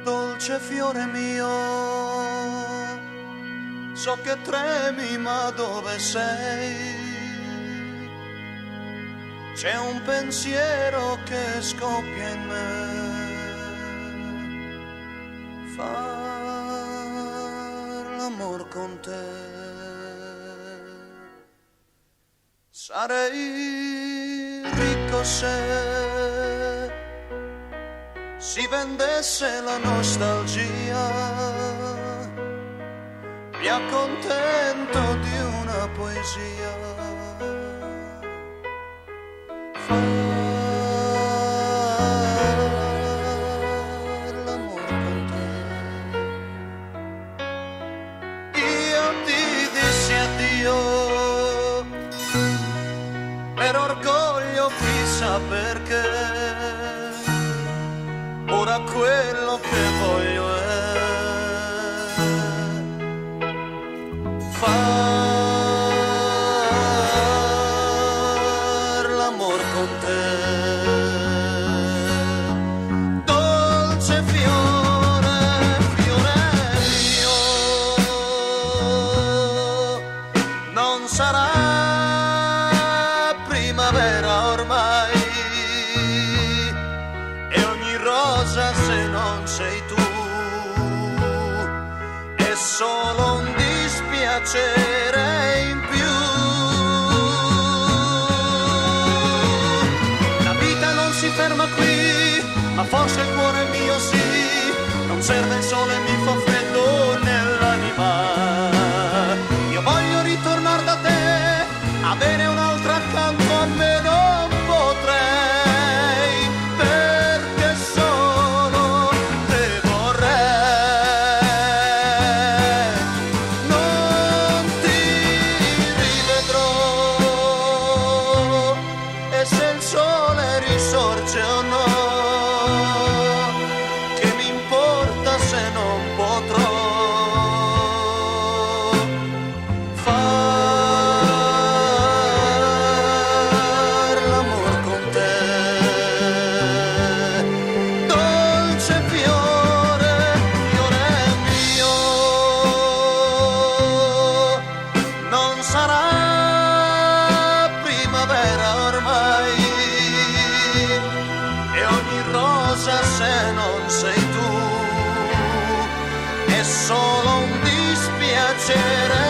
Dolce fiore mio, so che tremi, ma dove sei? C'è un pensiero che scoppia in me, far l'amor con te. Sarei ricco se si vendesse la nostalgia, mi accontento di una poesia, far l'amor con te. Io ti dissi addio per orgoglio, chissà perché. Ora quello che voglio è far l'amor con te. Dolce fiore, fiore mio, non sarà primavera ormai, se non sei tu, è solo un dispiacere in più. La vita non si ferma qui, ma forse il cuore mio sì, non serve il sole, mi fa freddo nell'anima. Io voglio ritornare da te, avere un'altra accanto a me non potrei. Risorge o no, che mi importa se non potrò far l'amor con te. Dolce fiore, fiore mio, non sarà primavera ormai, rosa se non sei tu, è solo un dispiacere